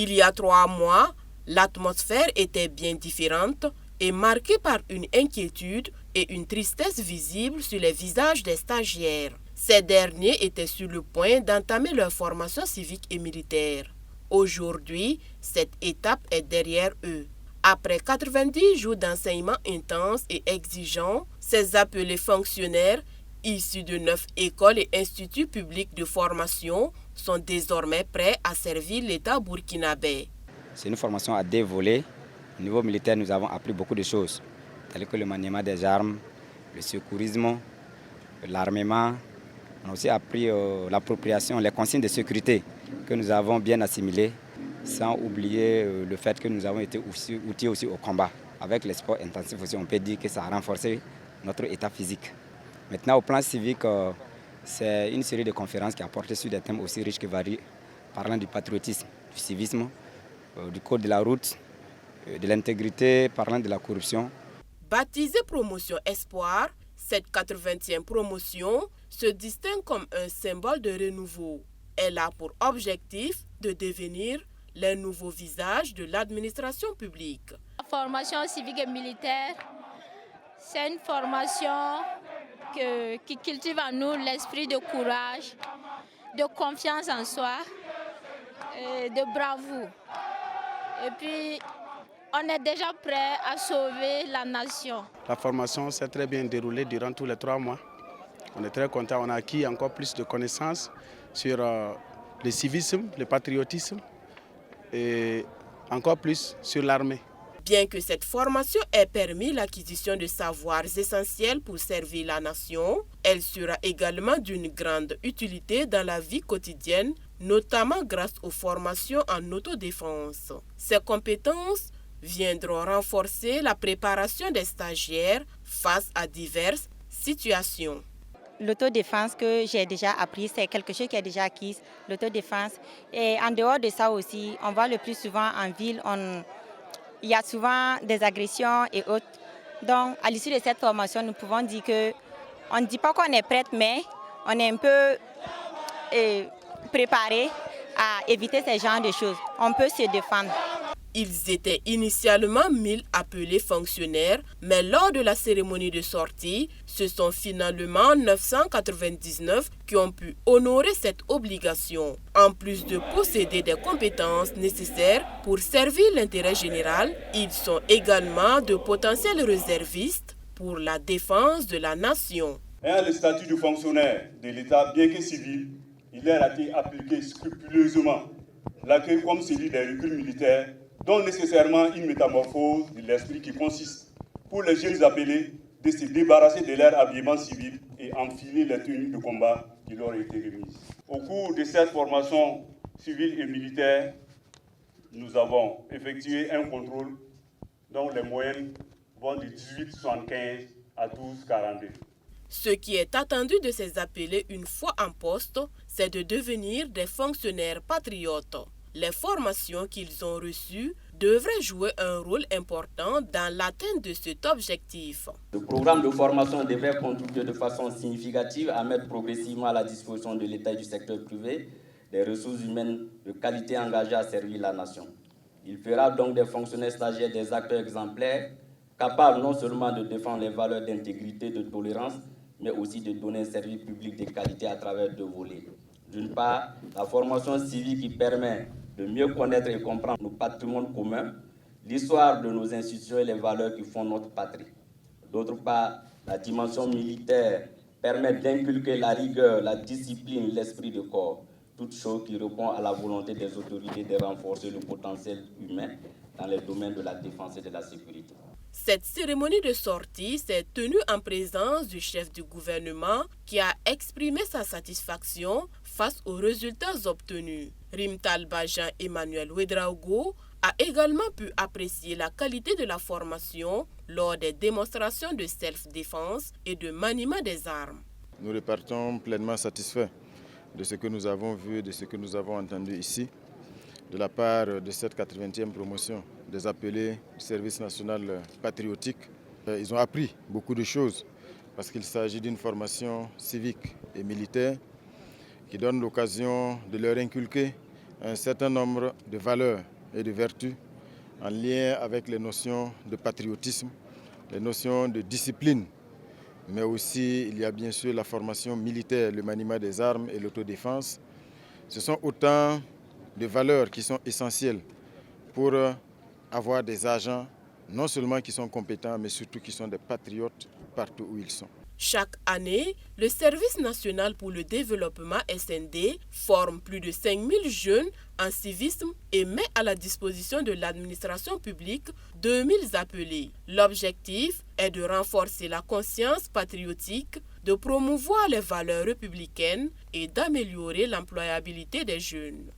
Il y a 3 mois, l'atmosphère était bien différente et marquée par une inquiétude et une tristesse visible sur les visages des stagiaires. Ces derniers étaient sur le point d'entamer leur formation civique et militaire. Aujourd'hui, cette étape est derrière eux. Après 90 jours d'enseignement intense et exigeant, ces appelés fonctionnaires, issus de 9 écoles et instituts publics de formation, sont désormais prêts à servir l'État burkinabé. C'est une formation à 2 volets. Au niveau militaire, nous avons appris beaucoup de choses, telles que le maniement des armes, le secourisme, l'armement. On a aussi appris l'appropriation, les consignes de sécurité que nous avons bien assimilées, sans oublier le fait que nous avons été outillés aussi au combat. Avec les sports intensifs aussi, on peut dire que ça a renforcé notre état physique. Maintenant, au plan civique, c'est une série de conférences qui a porté sur des thèmes aussi riches que varient, parlant du patriotisme, du civisme, du code de la route, de l'intégrité, parlant de la corruption. Baptisée Promotion Espoir, cette 80e promotion se distingue comme un symbole de renouveau. Elle a pour objectif de devenir les nouveaux visages de l'administration publique. La formation civique et militaire, c'est une formation qui cultive en nous l'esprit de courage, de confiance en soi, de bravoure. Et puis, on est déjà prêt à sauver la nation. La formation s'est très bien déroulée durant tous les 3 mois. On est très content, on a acquis encore plus de connaissances sur le civisme, le patriotisme et encore plus sur l'armée. Bien que cette formation ait permis l'acquisition de savoirs essentiels pour servir la nation, elle sera également d'une grande utilité dans la vie quotidienne, notamment grâce aux formations en autodéfense. Ces compétences viendront renforcer la préparation des stagiaires face à diverses situations. L'autodéfense que j'ai déjà appris, c'est quelque chose qui est déjà acquis, l'autodéfense. Et en dehors de ça aussi, on voit le plus souvent en ville, il y a souvent des agressions et autres. Donc, à l'issue de cette formation, nous pouvons dire on ne dit pas qu'on est prête, mais on est un peu préparé à éviter ce genre de choses. On peut se défendre. Ils étaient initialement 1000 appelés fonctionnaires, mais lors de la cérémonie de sortie, ce sont finalement 999 qui ont pu honorer cette obligation. En plus de posséder des compétences nécessaires pour servir l'intérêt général, ils sont également de potentiels réservistes pour la défense de la nation. Le statut de fonctionnaire de l'État, bien que civil, il a été appliqué scrupuleusement. L'accueil comme celui des recrues militaires donne nécessairement une métamorphose de l'esprit qui consiste, pour les jeunes appelés, de se débarrasser de leur habillement civil et enfiler les tenues de combat qui leur ont été remises. Au cours de cette formation civile et militaire, nous avons effectué un contrôle dont les moyennes vont de 18,75 à 12,42. Ce qui est attendu de ces appelés une fois en poste, c'est de devenir des fonctionnaires patriotes. Les formations qu'ils ont reçues devraient jouer un rôle important dans l'atteinte de cet objectif. Le programme de formation devrait contribuer de façon significative à mettre progressivement à la disposition de l'État et du secteur privé des ressources humaines de qualité engagées à servir la nation. Il fera donc des fonctionnaires stagiaires des acteurs exemplaires, capables non seulement de défendre les valeurs d'intégrité, de tolérance, mais aussi de donner un service public de qualité à travers 2 volets. D'une part, la formation civique qui permet de mieux connaître et comprendre nos patrimoines communs, l'histoire de nos institutions et les valeurs qui font notre patrie. D'autre part, la dimension militaire permet d'inculquer la rigueur, la discipline, l'esprit de corps, toute chose qui répond à la volonté des autorités de renforcer le potentiel humain dans les domaines de la défense et de la sécurité. Cette cérémonie de sortie s'est tenue en présence du chef du gouvernement qui a exprimé sa satisfaction face aux résultats obtenus. Rimtal Bajan Emmanuel Ouedraogo a également pu apprécier la qualité de la formation lors des démonstrations de self-défense et de maniement des armes. Nous repartons pleinement satisfaits de ce que nous avons vu, de ce que nous avons entendu ici, de la part de cette 80e promotion des appelés du service national patriotique. Ils ont appris beaucoup de choses parce qu'il s'agit d'une formation civique et militaire qui donne l'occasion de leur inculquer un certain nombre de valeurs et de vertu, en lien avec les notions de patriotisme, les notions de discipline, mais aussi il y a bien sûr la formation militaire, le maniement des armes et l'autodéfense. Ce sont autant de valeurs qui sont essentielles pour avoir des agents non seulement qui sont compétents, mais surtout qui sont des patriotes partout où ils sont. Chaque année, le Service national pour le développement SND forme plus de 5000 jeunes en civisme et met à la disposition de l'administration publique 2000 appelés. L'objectif est de renforcer la conscience patriotique, de promouvoir les valeurs républicaines et d'améliorer l'employabilité des jeunes.